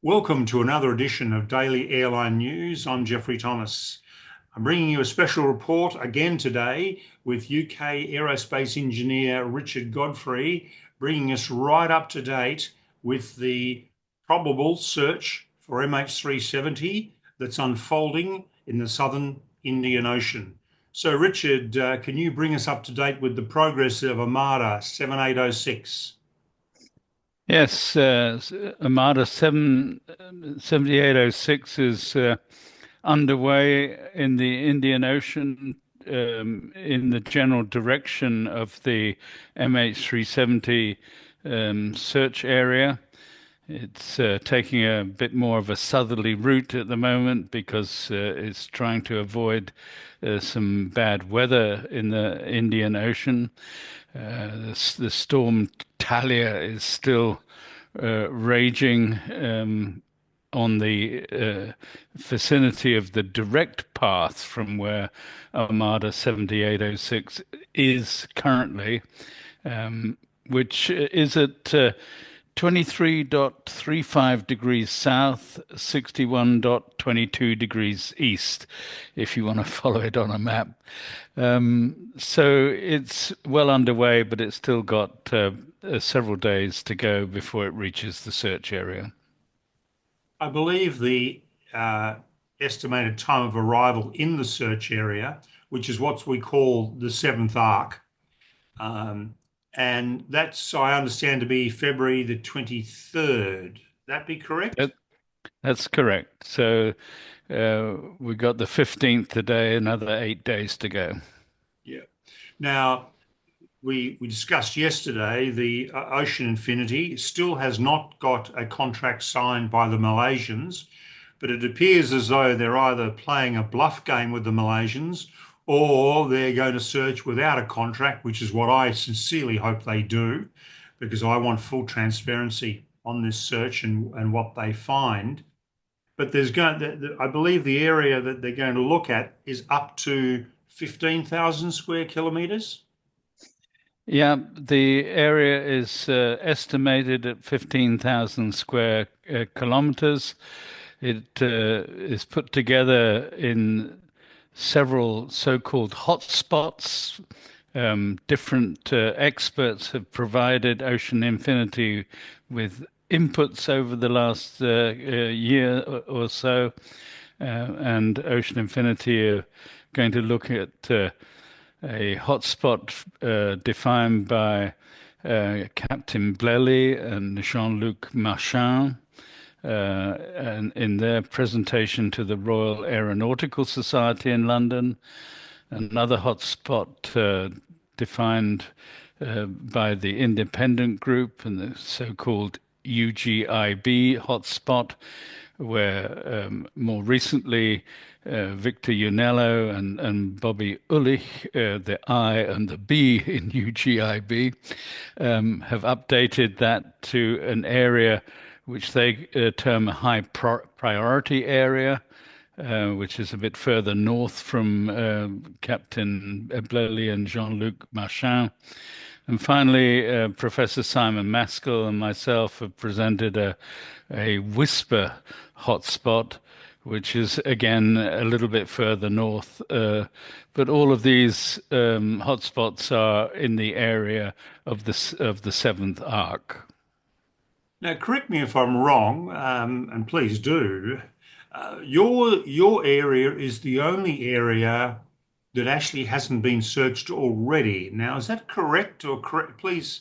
Welcome to another edition of Daily Airline News. I'm Jeffrey Thomas. I'm bringing you a special report again today with UK aerospace engineer Richard Godfrey, bringing us right up to date with the probable search for MH370 that's unfolding in the southern Indian Ocean. So, Richard, can you bring us up to date with the progress of Armada 7806? Yes, Armada 7806 is underway in the Indian Ocean in the general direction of the MH370 search area. It's taking a bit more of a southerly route at the moment because it's trying to avoid some bad weather in the Indian Ocean. The storm Talia is still raging on the vicinity of the direct path from where Armada 7806 is currently, which is at 23.35 degrees south, 61.22 degrees east, if you want to follow it on a map. So it's well underway, but it's still got several days to go before it reaches the search area. I believe the uh, estimated time of arrival in the search area, which is what we call the seventh arc, um, and that's, I understand, to be February the 23rd. That be correct? That, that's correct. So we got the 15th today, another 8 days to go. Yeah. Now, we discussed yesterday the Ocean Infinity still has not got a contract signed by the Malaysians, but it appears as though they're either playing a bluff game with the Malaysians or they're going to search without a contract, which is what I sincerely hope they do, because I want full transparency on this search and what they find. But I believe the area that they're going to look at is up to 15,000 square kilometers. Yeah, the area is estimated at 15,000 square kilometers. It is put together in several so-called hotspots. Different experts have provided Ocean Infinity with inputs over the last year or so, and Ocean Infinity are going to look at a hotspot defined by Captain Bleley and Jean-Luc Marchand, and in their presentation to the Royal Aeronautical Society in London. Another hotspot defined by the independent group and the so-called UGIB hotspot, where more recently Victor Yunello and Bobby Ullich, the I and the B in UGIB, have updated that to an area which they term a high priority area, which is a bit further north from Captain Bleley and Jean-Luc Marchand. And finally, Professor Simon Maskell and myself have presented a whisper hotspot, which is again a little bit further north. But all of these hotspots are in the area of the seventh arc. Now, correct me if I'm wrong, and please do. Your area is the only area that actually hasn't been searched already. Now, is that correct or correct? Please,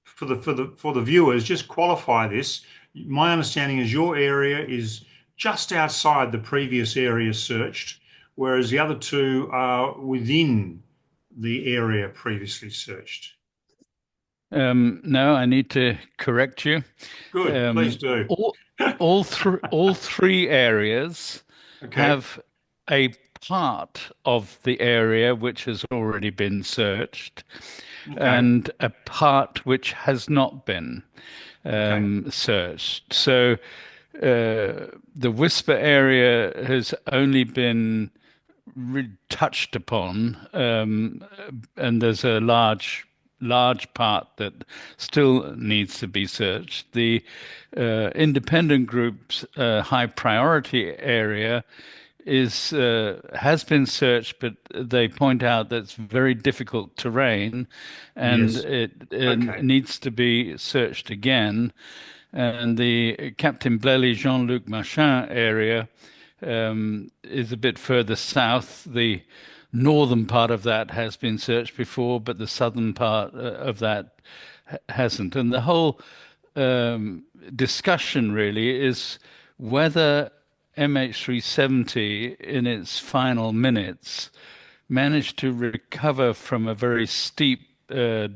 for the viewers, just qualify this. My understanding is your area is just outside the previous area searched, whereas the other two are within the area previously searched. No, I need to correct you. Good, please Um, do. all, all three areas Okay, have a part of the area which has already been searched okay, and a part which has not been okay. searched. So the Whisper area has only been touched upon, and there's a large large part that still needs to be searched. The independent group's high priority area is has been searched, but they point out that it's very difficult terrain, and Yes. it Okay. needs to be searched again. And the Captain Blely Jean-Luc Machin area is a bit further south. The northern part of that has been searched before, but the southern part of that hasn't. And the whole um, discussion really is whether MH370 in its final minutes managed to recover from a very steep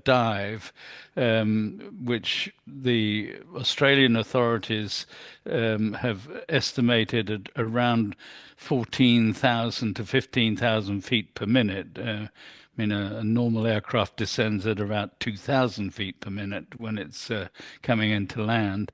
dive, which the Australian authorities have estimated at around 14,000 to 15,000 feet per minute. I mean, a normal aircraft descends at about 2,000 feet per minute when it's coming into land.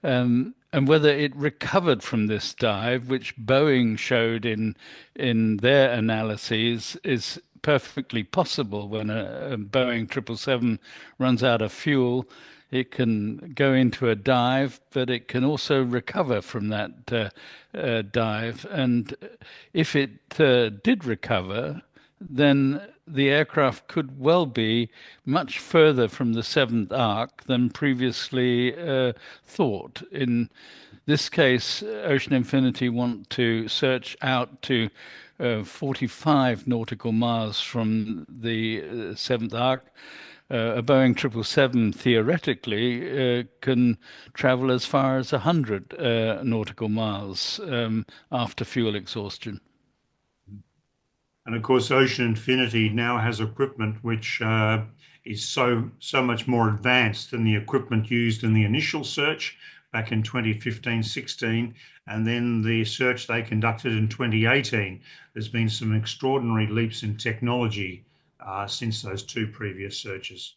And whether it recovered from this dive, which Boeing showed in their analyses, is perfectly possible. When a Boeing 777 runs out of fuel, it can go into a dive, but it can also recover from that dive. And if it did recover, then the aircraft could well be much further from the seventh arc than previously thought. In this case, Ocean Infinity want to search out to 45 nautical miles from the seventh arc. A Boeing 777 theoretically can travel as far as 100 nautical miles after fuel exhaustion. And of course, Ocean Infinity now has equipment which is so much more advanced than the equipment used in the initial search back in 2015-16, and then the search they conducted in 2018. There's been some extraordinary leaps in technology since those two previous searches.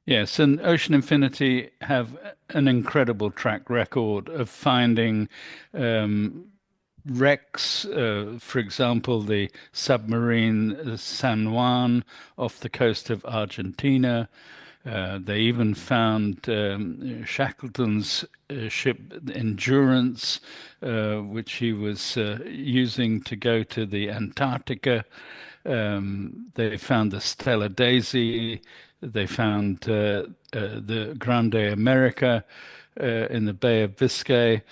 Yes, and Ocean Infinity have an incredible track record of finding um, wrecks. For example, the submarine San Juan off the coast of Argentina. They even found Shackleton's ship Endurance, which he was using to go to the Antarctica. They found the Stella Daisy. They found the Grande America in the Bay of Biscay,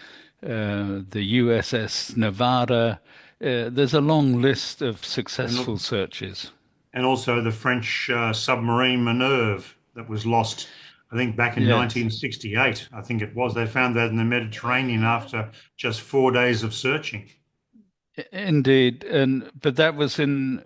the USS Nevada. There's a long list of successful And, searches. and also the French submarine Minerve that was lost, I think, back in Yes, 1968. I think it was. They found that in the Mediterranean after just 4 days of searching. indeed. And but that was in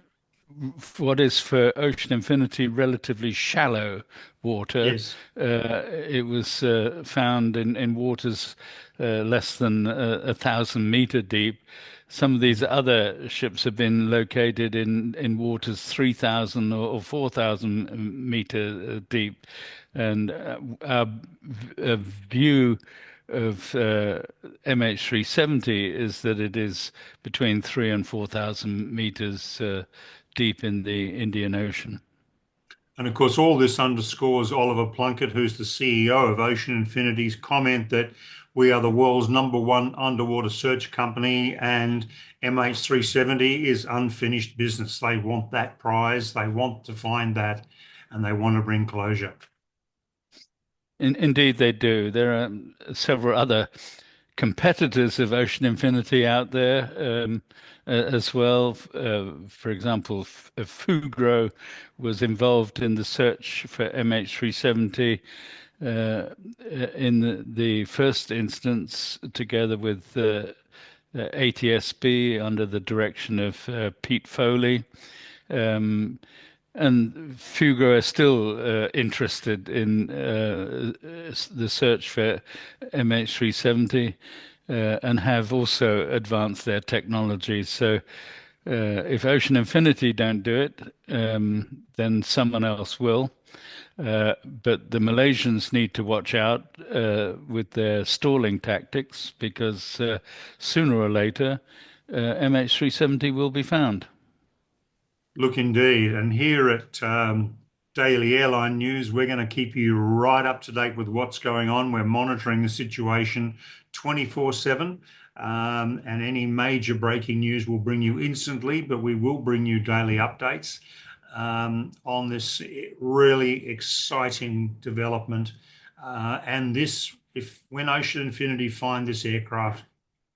what is for Ocean Infinity relatively shallow water. Yes. It was found in waters less than 1,000 meter deep. Some of these other ships have been located in waters 3,000 or 4,000 meter deep. And our view of MH370 is that it is between 3 and 4,000 meters deep in the Indian Ocean. And of course, all this underscores Oliver Plunkett, who's the CEO of Ocean Infinity's comment that we are the world's #1 underwater search company, and MH370 is unfinished business. They want that prize, they want to find that, and they want to bring closure. Indeed, they do. There are several other competitors of Ocean Infinity out there as well. For example, Fugro was involved in the search for MH370 in the first instance, together with ATSB under the direction of Pete Foley. Um, and Fugro are still interested in the search for MH370 and have also advanced their technology. So if Ocean Infinity don't do it, then someone else will. But the Malaysians need to watch out with their stalling tactics because sooner or later MH370 will be found. Look, indeed. And here at daily airline news. We're going to keep you right up to date with what's going on. We're monitoring the situation 24/7. And any major breaking news will bring you instantly, but we will bring you daily updates on this really exciting development. And this, if when Ocean Infinity find this aircraft,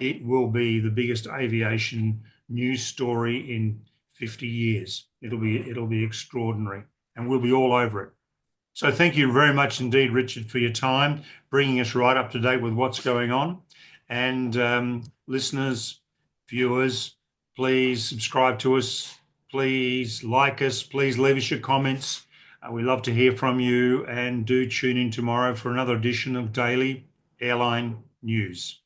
it will be the biggest aviation news story in 50 years. It'll be extraordinary, and we'll be all over it. So thank you very much indeed, Richard, for your time, bringing us right up to date with what's going on. And listeners, viewers, please subscribe to us. Please like us. Please leave us your comments. We love to hear from you, and do tune in tomorrow for another edition of Daily Airline News.